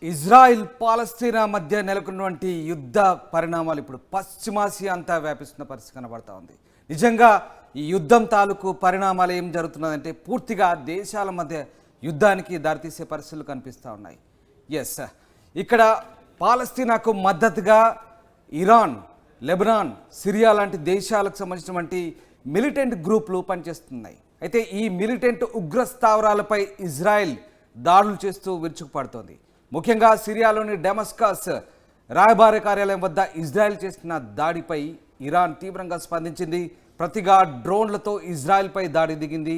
Israel పాలస్తీనా మధ్య నెలకొన్నటువంటి యుద్ధ పరిణామాలు ఇప్పుడు పశ్చిమాసియా అంతా వ్యాపిస్తున్న పరిస్థితి కనబడతా ఉంది. నిజంగా ఈ యుద్ధం తాలూకు పరిణామాలు ఏం జరుగుతున్నదంటే పూర్తిగా దేశాల మధ్య యుద్ధానికి దారితీసే పరిస్థితులు కనిపిస్తూ ఉన్నాయి. ఎస్, ఇక్కడ పాలస్తీనాకు మద్దతుగా ఇరాన్, లెబనాన్, సిరియా లాంటి దేశాలకు సంబంధించినటువంటి మిలిటెంట్ గ్రూపులు పనిచేస్తున్నాయి. అయితే ఈ మిలిటెంట్ ఉగ్ర స్థావరాలపై ఇజ్రాయెల్ దాడులు చేస్తూ విరుచుకుపడుతోంది. ముఖ్యంగా సిరియాలోని డెమస్కస్ రాయబార కార్యాలయం వద్ద ఇజ్రాయెల్ చేసిన దాడిపై ఇరాన్ తీవ్రంగా స్పందించింది. ప్రతిగా డ్రోన్లతో ఇజ్రాయెల్పై దాడి దిగింది.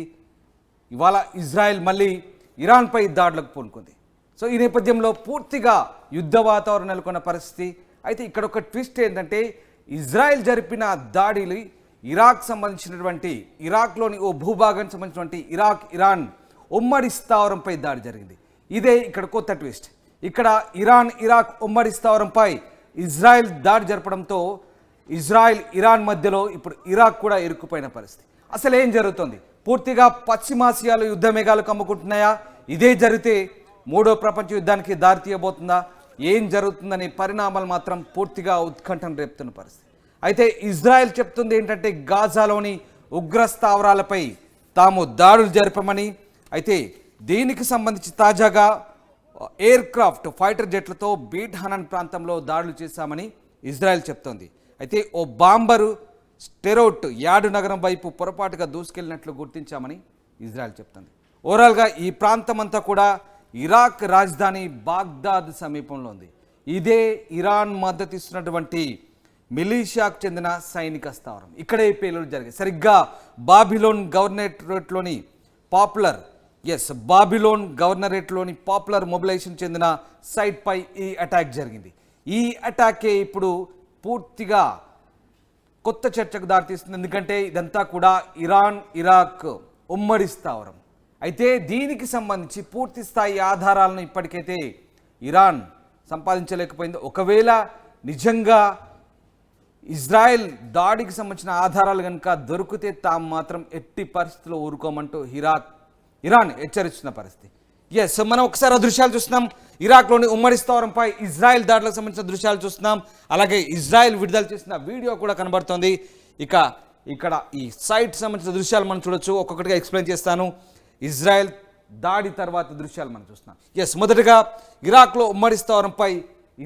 ఇవాళ ఇజ్రాయెల్ మళ్ళీ ఇరాన్పై దాడులకు పూనుకుంది. సో ఈ నేపథ్యంలో పూర్తిగా యుద్ధ వాతావరణం నెలకొన్న పరిస్థితి. అయితే ఇక్కడ ఒక ట్విస్ట్ ఏంటంటే ఇజ్రాయెల్ జరిపిన దాడిని ఇరాక్ సంబంధించినటువంటి ఇరాక్లోని ఓ భూభాగానికి సంబంధించినటువంటి ఇరాన్ ఉమ్మడి స్థావరంపై దాడి జరిగింది. ఇదే ఇక్కడ కొత్త ట్విస్ట్. ఇక్కడ ఇరాక్ ఉమ్మడి స్థావరంపై ఇజ్రాయెల్ దాడి జరపడంతో ఇరాన్ మధ్యలో ఇప్పుడు ఇరాక్ కూడా ఇరుక్కుపోయిన పరిస్థితి. అసలు ఏం జరుగుతుంది? పూర్తిగా పశ్చిమాసియాలో యుద్ధ మేఘాలు కమ్ముకుంటున్నాయా? ఇదే జరిగితే మూడో ప్రపంచ యుద్ధానికి దారి తీయబోతుందా? ఏం జరుగుతుందనే పరిణామాలు మాత్రం పూర్తిగా ఉత్కంఠను రేపుతున్న పరిస్థితి. అయితే ఇజ్రాయెల్ చెప్తుంది ఏంటంటే గాజాలోని ఉగ్ర స్థావరాలపై తాము దాడులు జరపమని. అయితే దీనికి సంబంధించి తాజాగా ఎయిర్ క్రాఫ్ట్ ఫైటర్ జెట్లతో బీట్ హనన్ ప్రాంతంలో దాడులు చేశామని ఇజ్రాయెల్ చెప్తోంది. అయితే ఓ బాంబరు స్టెరోట్ యార్డు నగరం వైపు పొరపాటుగా దూసుకెళ్లినట్లు గుర్తించామని ఇజ్రాయెల్ చెప్తోంది. ఓవరాల్గా ఈ ప్రాంతం అంతా కూడా ఇరాక్ రాజధాని బాగ్దాద్ సమీపంలో ఉంది. ఇదే ఇరాన్ మద్దతు ఇస్తున్నటువంటి మిలీషియాకు చెందిన సైనిక స్థావరం. ఇక్కడే పేలుడు జరిగాయి. సరిగ్గా బాబిలోన్ గవర్నరేట్లోని పాపులర్ మొబిలైజేషన్ చెందిన సైట్పై ఈ అటాక్ జరిగింది. ఈ అటాకే ఇప్పుడు పూర్తిగా కొత్త చర్చకు దారితీస్తుంది. ఎందుకంటే ఇదంతా కూడా ఇరాక్ ఉమ్మడి స్థావరం. అయితే దీనికి సంబంధించి పూర్తి స్థాయి ఆధారాలను ఇప్పటికైతే ఇరాన్ సంపాదించలేకపోయింది. ఒకవేళ నిజంగా ఇజ్రాయెల్ దాడికి సంబంధించిన ఆధారాలు కనుక దొరికితే తాము మాత్రం ఎట్టి పరిస్థితుల్లో ఊరుకోమంటూ ఇరాన్ హెచ్చరిస్తున్న పరిస్థితి. ఎస్, మనం ఒకసారి ఆ దృశ్యాలు చూస్తున్నాం. ఇరాక్లోని ఉమ్మడి స్థావరంపై ఇజ్రాయెల్ దాడులకు సంబంధించిన దృశ్యాలు చూస్తున్నాం. అలాగే ఇజ్రాయెల్ విడుదల చేసిన వీడియో కూడా కనబడుతోంది. ఇక్కడ ఈ సైట్ సంబంధించిన దృశ్యాలు మనం చూడొచ్చు. ఒక్కొక్కటిగా ఎక్స్ప్లెయిన్ చేస్తాను. ఇజ్రాయెల్ దాడి తర్వాత దృశ్యాలు మనం చూస్తున్నాం. ఎస్, మొదటగా ఇరాక్లో ఉమ్మడి స్థావరంపై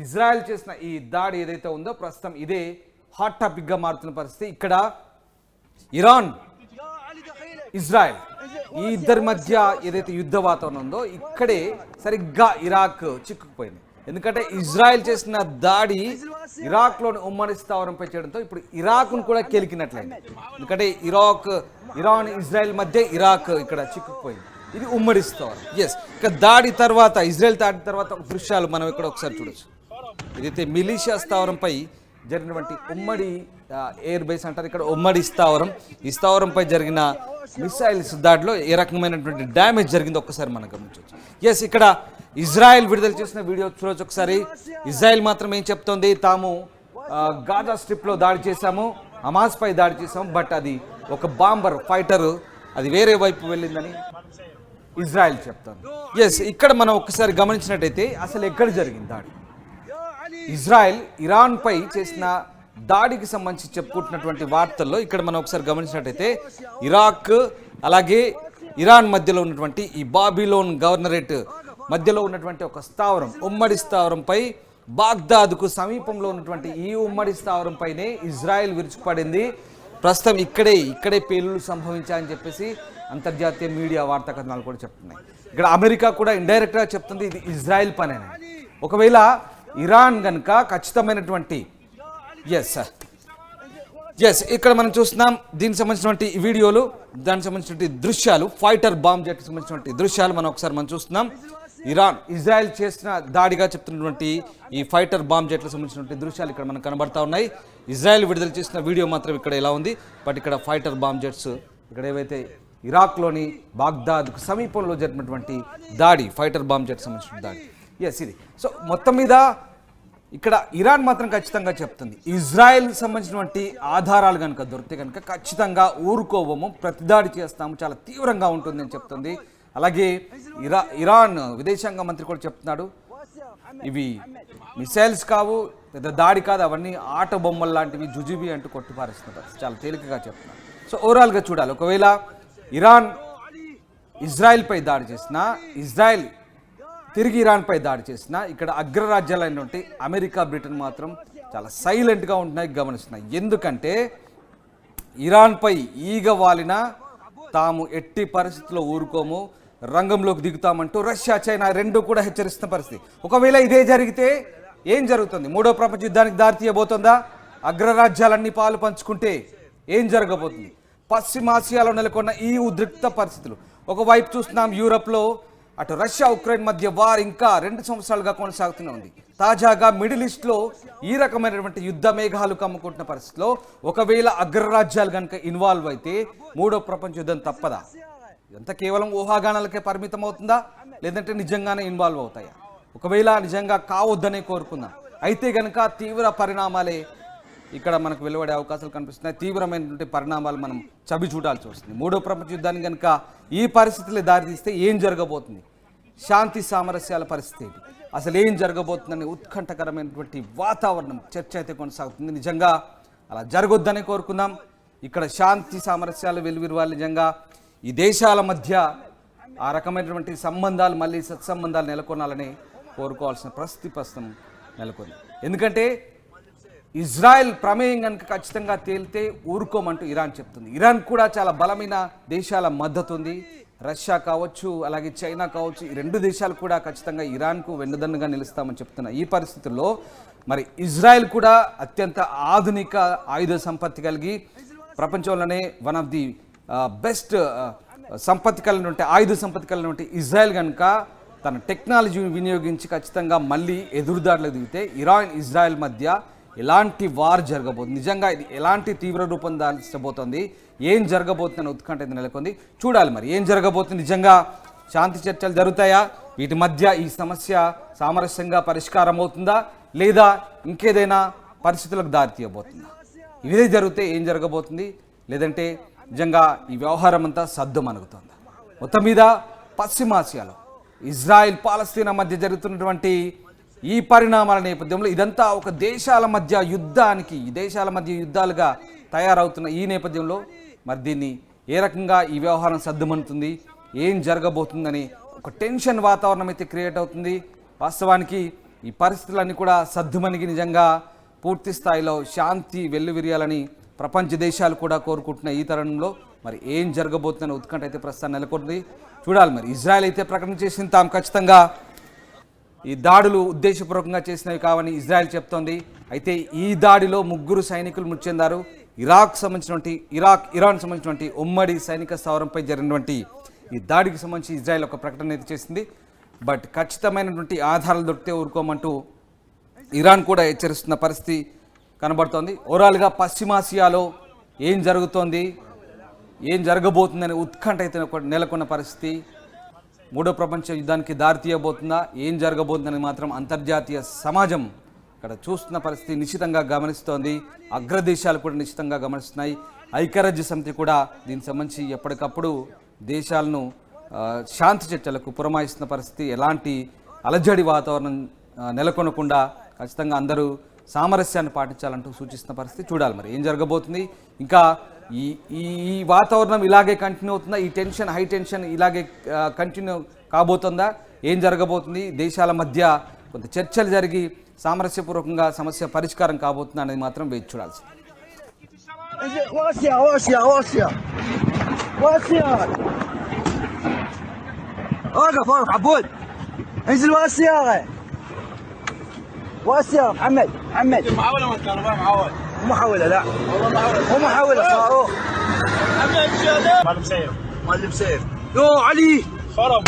ఇజ్రాయెల్ చేసిన ఈ దాడి ఏదైతే ఉందో ప్రస్తుతం ఇదే హాట్ టాపిక్గా మారుతున్న పరిస్థితి. ఇక్కడ ఇరాన్, ఇజ్రాయెల్ ఈ ఇద్దరి మధ్య ఏదైతే యుద్ధ వాతావరణం ఉందో ఇక్కడే సరిగ్గా ఇరాక్ చిక్కుకుపోయింది. ఎందుకంటే ఇజ్రాయెల్ చేసిన దాడి ఇరాక్లోని ఉమ్మడి స్థావరంపై చేయడంతో ఇప్పుడు ఇరాక్ను కూడా కెలికినట్లయింది. ఎందుకంటే ఇరాన్ ఇజ్రాయెల్ మధ్య ఇరాక్ ఇక్కడ చిక్కుకుపోయింది. ఇది ఉమ్మడి స్థావరం. ఎస్, ఇక ఇజ్రాయెల్ దాడి తర్వాత దృశ్యాలు మనం ఇక్కడ ఒకసారి చూడొచ్చు. ఇదైతే మిలీషియా స్థావరంపై జరిగినటువంటి ఉమ్మడి ఎయిర్ బేస్ అంటారు. ఇక్కడ ఉమ్మడి స్థావరం. ఈ స్థావరంపై జరిగిన మిసైల్స్ దాడిలో ఏ రకమైనటువంటి డ్యామేజ్ జరిగిందో ఒక్కసారి మనం గమనించవచ్చు. ఎస్, ఇక్కడ ఇజ్రాయెల్ విడుదల చేసిన వీడియో చూడొచ్చు ఒకసారి. ఇజ్రాయెల్ మాత్రం ఏం చెప్తోంది? తాము గాజా స్ట్రిప్లో దాడి చేశాము, హమాస్ పై దాడి చేశాము, బట్ అది ఒక బాంబర్ ఫైటర్ అది వేరే వైపు వెళ్ళిందని ఇజ్రాయెల్ చెప్తోంది. ఎస్, ఇక్కడ మనం ఒక్కసారి గమనించినట్టయితే అసలు ఎక్కడ జరిగింది దాడి? ఇజ్రాయెల్ ఇరాన్పై చేసిన దాడికి సంబంధించి చెప్పుకుంటున్నటువంటి వార్తల్లో ఇక్కడ మనం ఒకసారి గమనించినట్టయితే ఇరాక్ అలాగే ఇరాన్ మధ్యలో ఉన్నటువంటి ఈ బాబిలోన్ గవర్నరేట్ మధ్యలో ఉన్నటువంటి ఒక స్థావరం, ఉమ్మడి స్థావరంపై బాగ్దాద్కు సమీపంలో ఉన్నటువంటి ఈ ఉమ్మడి స్థావరంపైనే ఇజ్రాయెల్ విరుచుకుపడింది. ప్రస్తుతం ఇక్కడే పేలుళ్లు సంభవించాయని చెప్పేసి అంతర్జాతీయ మీడియా వార్తా కథనాలు కూడా చెప్తున్నాయి. ఇక్కడ అమెరికా కూడా ఇండైరెక్ట్గా చెప్తుంది ఇది ఇజ్రాయెల్ పనేనా. ఒకవేళ ఇరాన్ కనుక ఖచ్చితమైనటువంటి ఎస్ ఇక్కడ మనం చూస్తున్నాం. దీనికి సంబంధించినటువంటి వీడియోలు, దానికి సంబంధించినటువంటి దృశ్యాలు, ఫైటర్ బాంబ్ జెట్కి సంబంధించినటువంటి దృశ్యాలు మనం చూస్తున్నాం. ఇజ్రాయెల్ చేసిన దాడిగా చెప్తున్నటువంటి ఈ ఫైటర్ బాంబ్ జెట్లకు సంబంధించినటువంటి దృశ్యాలు ఇక్కడ మనకు కనబడతా ఉన్నాయి. ఇజ్రాయెల్ విడుదల చేసిన వీడియో మాత్రం ఇక్కడ ఎలా ఉంది, బట్ ఇక్కడ ఫైటర్ బాంబ్ జెట్స్ ఇక్కడ ఏవైతే ఇరాక్లోని బాగ్దాద్కు సమీపంలో జరిగినటువంటి దాడి, ఫైటర్ బాంబ్ జెట్కి సంబంధించిన దాడి. ఎస్, ఇది సో మొత్తం మీద ఇక్కడ ఇరాన్ మాత్రం ఖచ్చితంగా చెప్తుంది ఇజ్రాయెల్ సంబంధించినటువంటి ఆధారాలు కనుక దొరికితే కనుక ఖచ్చితంగా ఊరుకోవము, ప్రతిదాడి చేస్తాము, చాలా తీవ్రంగా ఉంటుంది అని చెప్తుంది. అలాగే ఇరాన్ విదేశాంగ మంత్రి కూడా చెప్తున్నాడు ఇవి మిసైల్స్ కావు, పెద్ద దాడి కాదు, అవన్నీ ఆట బొమ్మలు లాంటివి, జుజుబి అంటూ కొట్టిపారేస్తున్న పరిస్థితి. చాలా తేలికగా చెప్తున్నారు. సో ఓవరాల్గా చూడాలి, ఒకవేళ ఇరాన్ ఇజ్రాయెల్పై దాడి చేసినా, ఇజ్రాయెల్ తిరిగి ఇరాన్పై దాడి చేసినా, ఇక్కడ అగ్రరాజ్యాలైనటువంటి అమెరికా, బ్రిటన్ మాత్రం చాలా సైలెంట్గా ఉంటున్నాయి, గమనిస్తున్నాయి. ఎందుకంటే ఇరాన్పై ఈగ వాలిన తాము ఎట్టి పరిస్థితుల్లో ఊరుకోము, రంగంలోకి దిగుతామంటూ రష్యా, చైనా రెండు కూడా హెచ్చరిస్తున్న పరిస్థితి. ఒకవేళ ఇదే జరిగితే ఏం జరుగుతుంది? మూడో ప్రపంచ యుద్ధానికి దారి తీయబోతుందా? అగ్రరాజ్యాలన్నీ పాలు పంచుకుంటే ఏం జరగబోతుంది? పశ్చిమాసియాలో నెలకొన్న ఈ ఉద్రిక్త పరిస్థితులు, ఒకవైపు చూస్తున్నాం యూరప్లో అటు రష్యా ఉక్రెయిన్ మధ్య వార్ ఇంకా 2 సంవత్సరాలుగా కొనసాగుతూనే ఉంది. తాజాగా మిడిల్ ఈస్ట్లో ఈ రకమైనటువంటి యుద్ధ మేఘాలు కమ్ముకుంటున్న పరిస్థితిలో ఒకవేళ అగ్రరాజ్యాలు కనుక ఇన్వాల్వ్ అయితే మూడో ప్రపంచ యుద్ధం తప్పదా? ఇదంతా కేవలం ఊహాగానాలకే పరిమితం అవుతుందా, లేదంటే నిజంగానే ఇన్వాల్వ్ అవుతాయా? ఒకవేళ నిజంగా కావద్దనే కోరుకుందాం, అయితే కనుక తీవ్ర పరిణామాలే ఇక్కడ మనకు వెలువడే అవకాశాలు కనిపిస్తున్నాయి. తీవ్రమైనటువంటి పరిణామాలు మనం చవి చూడాల్సి వస్తుంది. మూడో ప్రపంచ యుద్ధానికి కనుక ఈ పరిస్థితులు దారితీస్తే ఏం జరగబోతుంది? శాంతి సామరస్యాల పరిస్థితి ఏంటి? అసలు ఏం జరగబోతుందని ఉత్కంఠకరమైనటువంటి వాతావరణం, చర్చ అయితే కొనసాగుతుంది. నిజంగా అలా జరగొద్దనే కోరుకుందాం. ఇక్కడ శాంతి సామరస్యాలు వెలువరివాలి. నిజంగా ఈ దేశాల మధ్య ఆ రకమైనటువంటి సంబంధాలు, మళ్ళీ సత్సంబంధాలు నెలకొనాలని కోరుకోవాల్సిన పరిస్థితి ప్రస్తుతం నెలకొంది. ఎందుకంటే ఇజ్రాయెల్ ప్రమేయం కనుక ఖచ్చితంగా తేలితే ఊరుకోమంటూ ఇరాన్ చెప్తుంది. ఇరాన్ కూడా చాలా బలమైన దేశాల మద్దతు ఉంది. రష్యా కావచ్చు, అలాగే చైనా కావచ్చు, ఈ 2 దేశాలు కూడా ఖచ్చితంగా ఇరాన్కు వెన్నుదన్నుగా నిలుస్తామని చెప్తున్న ఈ పరిస్థితుల్లో మరి ఇజ్రాయెల్ కూడా అత్యంత ఆధునిక ఆయుధ సంపత్తి కలిగి ప్రపంచంలోనే వన్ ఆఫ్ ది బెస్ట్ సంపత్తి కలిగినటువంటి ఆయుధ సంపత్తి కలిగినటువంటి ఇజ్రాయెల్ కనుక తన టెక్నాలజీని వినియోగించి ఖచ్చితంగా మళ్ళీ ఎదురుదాడులకు దిగితే ఇరాన్ ఇజ్రాయెల్ మధ్య ఎలాంటి వార్ జరగబోతుంది, నిజంగా ఇది ఎలాంటి తీవ్ర రూపం దాల్చబోతోంది, ఏం జరగబోతుందని ఉత్కంఠ నెలకొంది. చూడాలి మరి ఏం జరగబోతుంది. నిజంగా శాంతి చర్చలు జరుగుతాయా? వీటి మధ్య ఈ సమస్య సామరస్యంగా పరిష్కారం అవుతుందా, లేదా ఇంకేదైనా పరిస్థితులకు దారి తీయబోతుందా? ఇదే జరిగితే ఏం జరగబోతుంది, లేదంటే నిజంగా ఈ వ్యవహారం అంతా సద్దుమణుగుతోంది. మొత్తం మీద పశ్చిమాసియాలో ఇజ్రాయెల్ పాలస్తీనా మధ్య జరుగుతున్నటువంటి ఈ పరిణామాల నేపథ్యంలో ఇదంతా ఒక దేశాల మధ్య యుద్ధానికి, ఈ దేశాల మధ్య యుద్ధాలుగా తయారవుతున్న ఈ నేపథ్యంలో మరి దీన్ని ఏ రకంగా ఈ వ్యవహారం సద్దుమణుతుంది, ఏం జరగబోతుందని ఒక టెన్షన్ వాతావరణం అయితే క్రియేట్ అవుతుంది. వాస్తవానికి ఈ పరిస్థితులన్నీ కూడా సద్దుమణిగి నిజంగా పూర్తి స్థాయిలో శాంతి వెల్లువిరియాలని ప్రపంచ దేశాలు కూడా కోరుకుంటున్న ఈ తరుణంలో మరి ఏం జరగబోతుందని ఉత్కంఠ అయితే ప్రస్తుతం నెలకొంది. చూడాలి మరి. ఇజ్రాయెల్ అయితే ప్రకటన చేసింది తాము ఖచ్చితంగా ఈ దాడులు ఉద్దేశపూర్వకంగా చేసినవి కావని ఇజ్రాయెల్ చెప్తోంది. అయితే ఈ దాడిలో 3 సైనికులు మృతి చెందారు. ఇరాన్ సంబంధించినటువంటి ఉమ్మడి సైనిక స్థావరంపై జరిగినటువంటి ఈ దాడికి సంబంధించి ఇజ్రాయెల్ ఒక ప్రకటన అయితే చేసింది. బట్ ఖచ్చితమైనటువంటి ఆధారాలు దొరికితే ఊరుకోమంటూ ఇరాన్ కూడా హెచ్చరిస్తున్న పరిస్థితి కనబడుతోంది. ఓవరాల్గా పశ్చిమాసియాలో ఏం జరుగుతోంది, ఏం జరగబోతుందని ఉత్కంఠ అయితే నెలకొన్న పరిస్థితి. మూడో ప్రపంచ యుద్ధానికి దారి తీయబోతుందా, ఏం జరగబోతుందని మాత్రం అంతర్జాతీయ సమాజం ఇక్కడ చూస్తున్న పరిస్థితి నిశ్చితంగా గమనిస్తోంది. అగ్రదేశాలు కూడా నిశ్చితంగా గమనిస్తున్నాయి. ఐక్యరాజ్య సమితి కూడా దీనికి సంబంధించి ఎప్పటికప్పుడు దేశాలను శాంతి చర్చలకు పురమాయిస్తున్న పరిస్థితి. ఎలాంటి అలజడి వాతావరణం నెలకొనకుండా ఖచ్చితంగా అందరూ సామరస్యాన్ని పాటించాలంటూ సూచిస్తున్న పరిస్థితి. చూడాలి మరి ఏం జరగబోతుంది. ఇంకా ఈ వాతావరణం ఇలాగే కంటిన్యూ అవుతుందా, ఈ టెన్షన్, హై టెన్షన్ ఇలాగే కంటిన్యూ కాబోతుందా, ఏం జరగబోతుంది, దేశాల మధ్య కొంత చర్చలు జరిగి సామరస్యపూర్వకంగా సమస్య పరిష్కారం కాబోతుందా అనేది మాత్రం వేచి చూడాల్సింది. واسيا محمد محاولة ما كان محاولة محاولة لا مو محاولة صاروخ محمد مالي مسير يو علي خرب